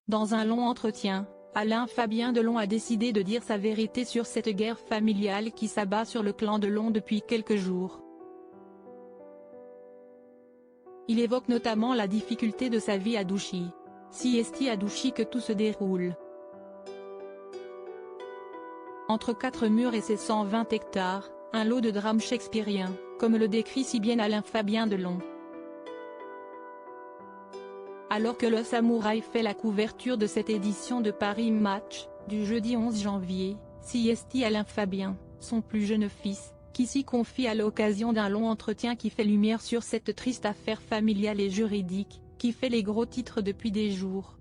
Dans un long entretien, Alain Fabien Delon a décidé de dire sa vérité sur cette guerre familiale qui s'abat sur le clan Delon depuis quelques jours. Il évoque notamment la difficulté de sa vie à Douchy. Si est à Douchy que tout se déroule. Entre quatre murs et ses 120 hectares, un lot de drames shakespeariens, comme le décrit si bien Alain Fabien Delon. Alors que le Samouraï fait la couverture de cette édition de Paris Match, du jeudi 11 janvier, si est Alain Fabien, son plus jeune fils, qui s'y confie à l'occasion d'un long entretien qui fait lumière sur cette triste affaire familiale et juridique, qui fait les gros titres depuis des jours.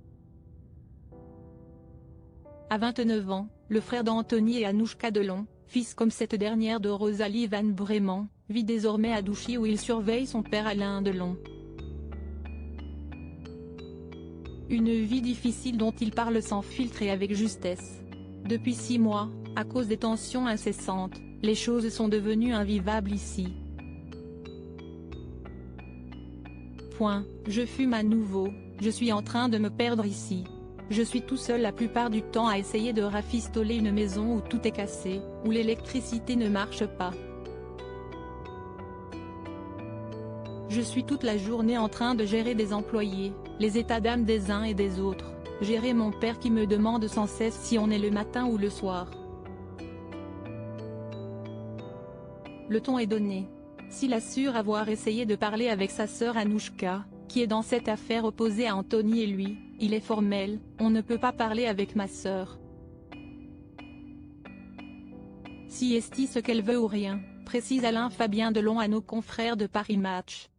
À 29 ans, le frère d'Anthony et Anouchka Delon, fils comme cette dernière de Rosalie Van Bremen, vit désormais à Douchy où il surveille son père Alain Delon. Une vie difficile dont il parle sans filtre et avec justesse. Depuis 6 mois, à cause des tensions incessantes, les choses sont devenues invivables ici. Je fume à nouveau, je suis en train de me perdre ici. Je suis tout seul la plupart du temps à essayer de rafistoler une maison où tout est cassé, où l'électricité ne marche pas. Je suis toute la journée en train de gérer des employés, les états d'âme des uns et des autres, gérer mon père qui me demande sans cesse si on est le matin ou le soir. Le ton est donné. S'il assure avoir essayé de parler avec sa sœur Anouchka, qui est dans cette affaire opposée à Anthony et lui, il est formel, on ne peut pas parler avec ma sœur. Si est ce qu'elle veut ou rien, précise Alain Fabien Delon à nos confrères de Paris Match.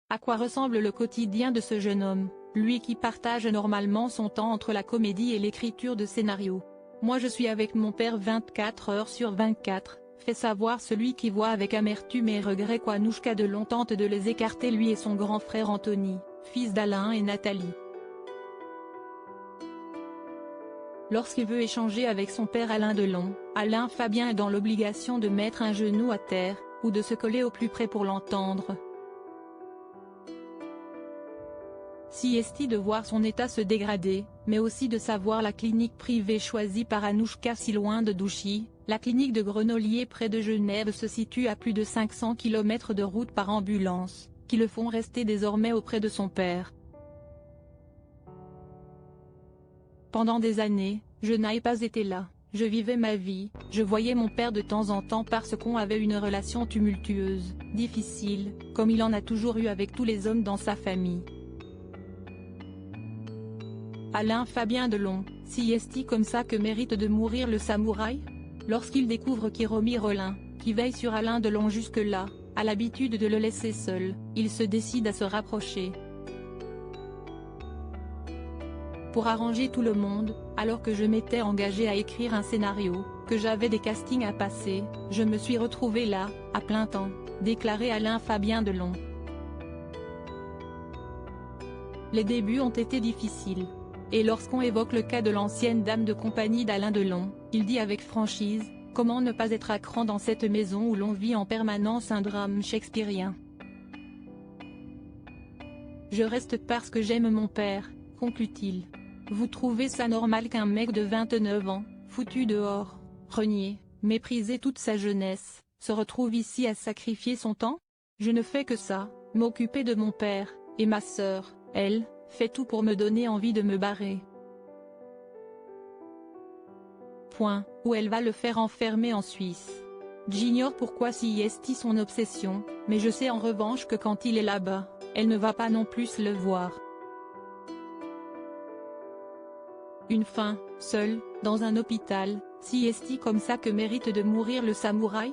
À quoi ressemble le quotidien de ce jeune homme, lui qui partage normalement son temps entre la comédie et l'écriture de scénarios? Moi je suis avec mon père 24 heures sur 24, fait savoir celui qui voit avec amertume et regret qu'Anouchka Delon tente de les écarter lui et son grand frère Anthony, fils d'Alain et Nathalie. Lorsqu'il veut échanger avec son père Alain Delon, Alain Fabien est dans l'obligation de mettre un genou à terre, ou de se coller au plus près pour l'entendre. Si est de voir son état se dégrader, mais aussi de savoir la clinique privée choisie par Anouchka si loin de Douchy, la clinique de Grenolier près de Genève se situe à plus de 500 km de route par ambulance, qui le font rester désormais auprès de son père. Pendant des années, je n'ai pas été là, je vivais ma vie, je voyais mon père de temps en temps parce qu'on avait une relation tumultueuse, difficile, comme il en a toujours eu avec tous les hommes dans sa famille. Alain Fabien Delon, si est comme ça que mérite de mourir le samouraï? Lorsqu'il découvre qu'Hiromi Rollin, qui veille sur Alain Delon jusque-là, a l'habitude de le laisser seul, il se décide à se rapprocher. Pour arranger tout le monde, alors que je m'étais engagé à écrire un scénario, que j'avais des castings à passer, je me suis retrouvé là, à plein temps, déclaré Alain Fabien Delon. Les débuts ont été difficiles. Et lorsqu'on évoque le cas de l'ancienne dame de compagnie d'Alain Delon, il dit avec franchise, comment ne pas être à cran dans cette maison où l'on vit en permanence un drame shakespearien. Je reste parce que j'aime mon père, conclut-il. Vous trouvez ça normal qu'un mec de 29 ans, foutu dehors, renié, méprisé toute sa jeunesse, se retrouve ici à sacrifier son temps? Je ne fais que ça, m'occuper de mon père, et ma sœur, elle, fait tout pour me donner envie de me barrer. Ou elle va le faire enfermer en Suisse. J'ignore pourquoi si est son obsession, mais je sais en revanche que quand il est là-bas, elle ne va pas non plus le voir. Une fin, seule, dans un hôpital, si est comme ça que mérite de mourir le samouraï?